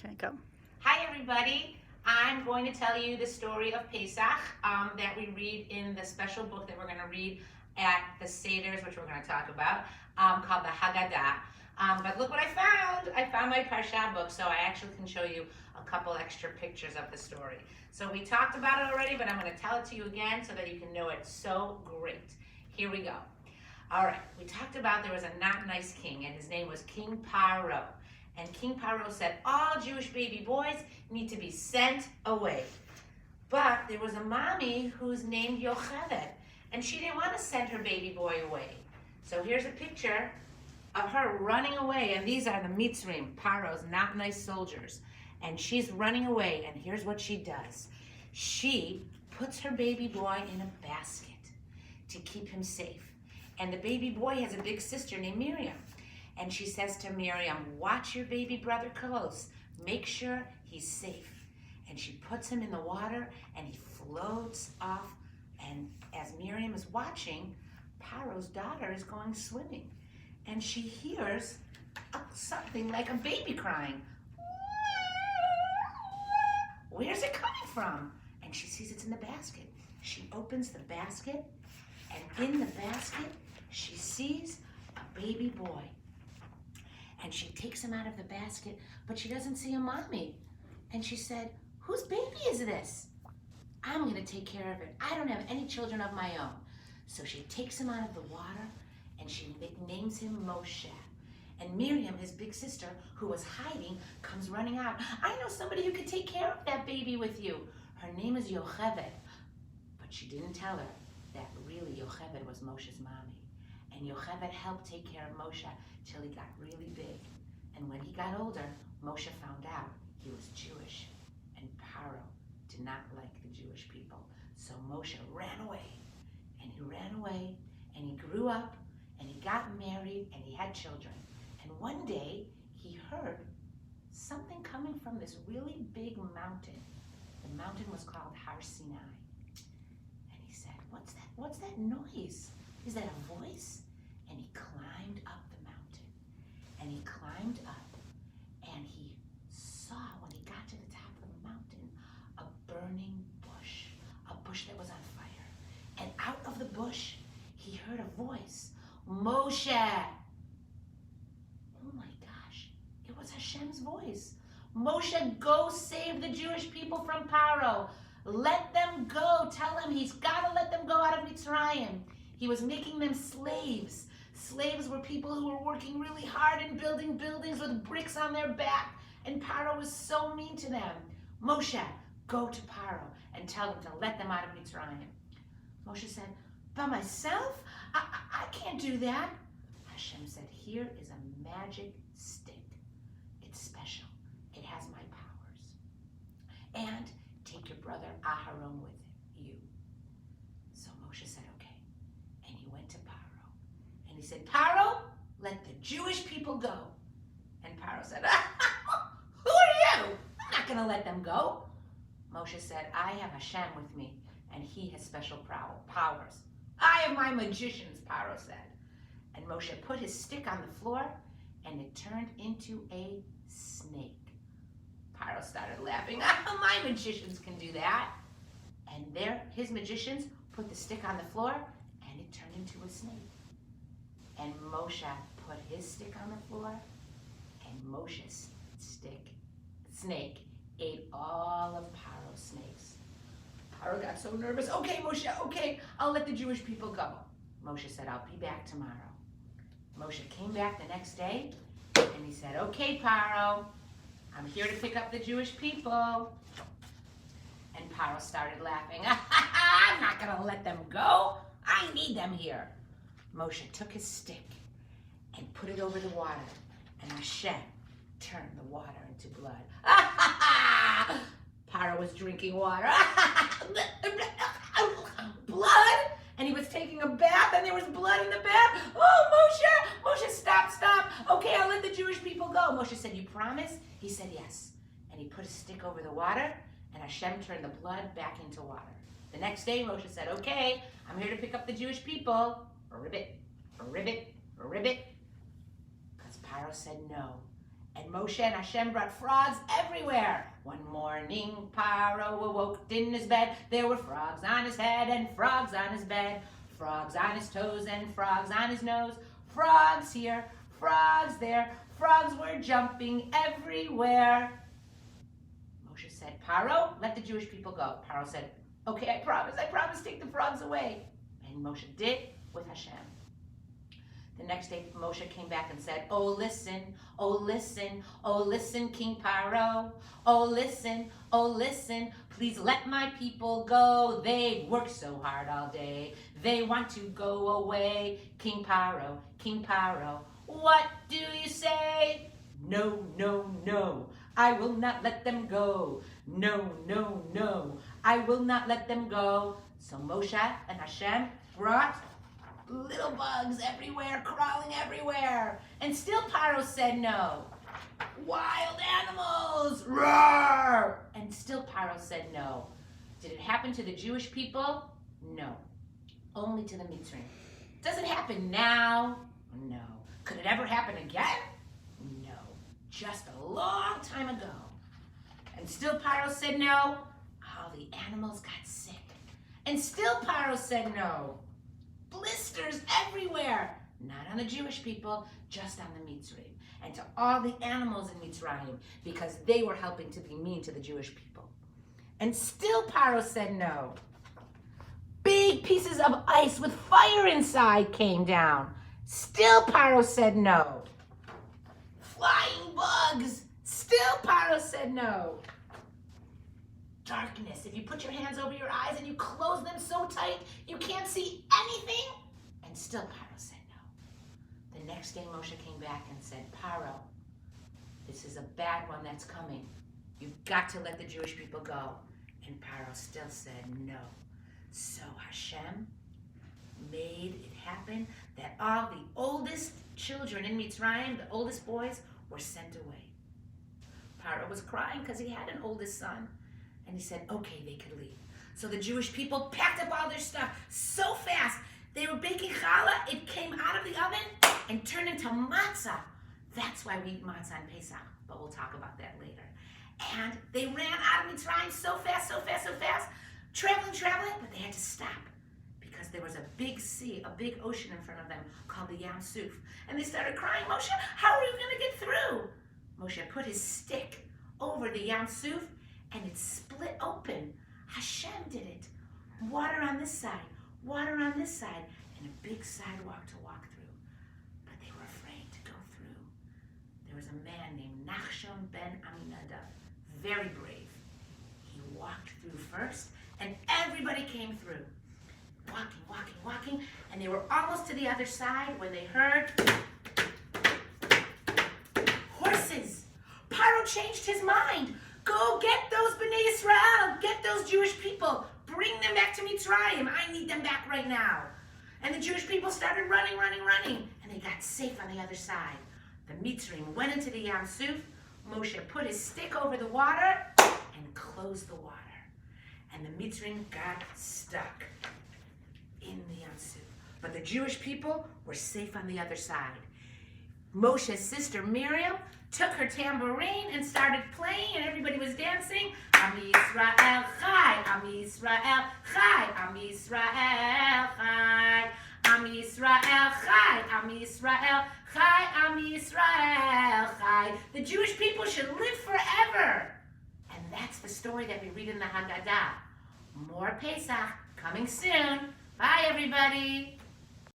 Okay, go. Hi everybody. I'm going to tell you the story of Pesach that we read in the special book that we're going to read at the Seders, which we're going to talk about, called the Haggadah. But look what I found. I found my Parsha book, so I actually can show you a couple extra pictures of the story. So we talked about it already, but I'm going to tell it to you again so that you can know it so great. Here we go. All right, we talked about there was a not nice king, and his name was King Paro. And King Paro said, all Jewish baby boys need to be sent away. But there was a mommy who's named Yocheved, and she didn't want to send her baby boy away. So here's a picture of her running away, and these are the mitzrayim, Paro's not nice soldiers. And she's running away, and here's what she does. She puts her baby boy in a basket to keep him safe. And the baby boy has a big sister named Miriam. And she says to Miriam, watch your baby brother close. Make sure he's safe. And she puts him in the water, and he floats off. And as Miriam is watching, Paro's daughter is going swimming. And she hears something like a baby crying. Where's it coming from? And she sees it's in the basket. She opens the basket, and in the basket, she sees a baby boy. And she takes him out of the basket, but she doesn't see a mommy. And she said, whose baby is this? I'm gonna take care of it. I don't have any children of my own. So she takes him out of the water, and she names him Moshe. And Miriam, his big sister, who was hiding, comes running out. I know somebody who could take care of that baby with you. Her name is Yocheved. But she didn't tell her that really Yocheved was Moshe's mommy. And Yocheved helped take care of Moshe till he got really big. And when he got older, Moshe found out he was Jewish. And Paro did not like the Jewish people. So Moshe ran away. And he ran away, and he grew up, and he got married, and he had children. And one day, he heard something coming from this really big mountain. The mountain was called Har Sinai. And he said, what's that noise? Is that a voice? And he climbed up the mountain. And he climbed up, and he saw, when he got to the top of the mountain, a burning bush, a bush that was on fire. And out of the bush, he heard a voice, Moshe. Oh my gosh, it was Hashem's voice. Moshe, go save the Jewish people from Paro. Let them go. Tell him he's got to let them go out of Mitzrayim. He was making them slaves. Slaves were people who were working really hard and building buildings with bricks on their back. And Paro was so mean to them. Moshe, go to Paro and tell him to let them out of Mitzrayim. Moshe said, by myself? I can't do that. Hashem said, here is a magic stick. It's special. It has my powers. And take your brother Aharon with you. So Moshe said, okay. And he went to Paro. And he said, Paro, let the Jewish people go. And Paro said, who are you? I'm not going to let them go. Moshe said, I have Hashem with me, and he has special powers. I have my magicians, Paro said. And Moshe put his stick on the floor, and it turned into a snake. Paro started laughing. My magicians can do that. And there, his magicians put the stick on the floor, and it turned into a snake. And Moshe put his stick on the floor, and Moshe's snake ate all of Paro's snakes. Paro got so nervous. Okay, Moshe, okay, I'll let the Jewish people go. Moshe said, I'll be back tomorrow. Moshe came back the next day, and he said, okay, Paro, I'm here to pick up the Jewish people. And Paro started laughing. I'm not going to let them go. I need them here. Moshe took his stick and put it over the water, and Hashem turned the water into blood. Paro was drinking water. Blood? And he was taking a bath, and there was blood in the bath. Oh, Moshe, stop. Okay, I'll let the Jewish people go. Moshe said, you promise? He said, yes. And he put a stick over the water, and Hashem turned the blood back into water. The next day, Moshe said, okay, I'm here to pick up the Jewish people. Ribbit. Because Paro said no. And Moshe and Hashem brought frogs everywhere. One morning, Paro awoke in his bed. There were frogs on his head and frogs on his bed. Frogs on his toes and frogs on his nose. Frogs here, frogs there. Frogs were jumping everywhere. Moshe said, Paro, let the Jewish people go. Paro said, okay, I promise, take the frogs away. And Moshe did with Hashem. The next day, Moshe came back and said, oh, listen, King Paro. Oh, listen, please let my people go. They worked so hard all day. They want to go away. King Paro, what do you say? No, I will not let them go. No, I will not let them go. So Moshe and Hashem brought little bugs everywhere, crawling everywhere. And still Paro said no. Wild animals, roar! And still Paro said no. Did it happen to the Jewish people? No. Only to the mitzrayim. Does it happen now? No. Could it ever happen again? No. Just a long time ago. And still Paro said no. All the animals got sick. And still Paro said no. Blisters everywhere. Not on the Jewish people, just on the mitzrayim. And to all the animals in Mitzrayim, because they were helping to be mean to the Jewish people. And still Paro said no. Big pieces of ice with fire inside came down. Still Paro said no. Flying bugs. Still Paro said no. Darkness. If you put your hands over your eyes and you close them so tight you can't see anything. And still Paro said no. The next day Moshe came back and said, Paro, this is a bad one that's coming. You've got to let the Jewish people go. And Paro still said no. So Hashem made it happen that all the oldest children in Mitzrayim, the oldest boys, were sent away. Paro was crying because he had an oldest son. And he said, okay, they could leave. So the Jewish people packed up all their stuff so fast. They were baking challah. It came out of the oven and turned into matzah. That's why we eat matzah on Pesach. But we'll talk about that later. And they ran out of Mitzrayim so fast. Traveling, but they had to stop. Because there was a big sea, a big ocean in front of them called the Yam Suf. And they started crying, Moshe, how are we going to get through? Moshe put his stick over the Yam Suf and it split open. Hashem did it. Water on this side, and a big sidewalk to walk through. But they were afraid to go through. There was a man named Nachshon ben Aminadab, very brave. He walked through first, and everybody came through. Walking, and they were almost to the other side when they heard horses. Paro changed his mind. Go get those Bnei Israel, get those Jewish people, bring them back to Mitzrayim. I need them back right now. And the Jewish people started running, and they got safe on the other side. The Mitzrayim went into the Yam Suf. Moshe put his stick over the water and closed the water. And the Mitzrayim got stuck in the Yam Suf. But the Jewish people were safe on the other side. Moshe's sister Miriam took her tambourine and started playing, and everybody was dancing. Am Yisrael Chai, Am Yisrael Chai, Am Yisrael Chai, Am Yisrael Chai, Am Yisrael Chai, Am Yisrael Chai. The Jewish people should live forever. And that's the story that we read in the Haggadah. More Pesach coming soon. Bye, everybody.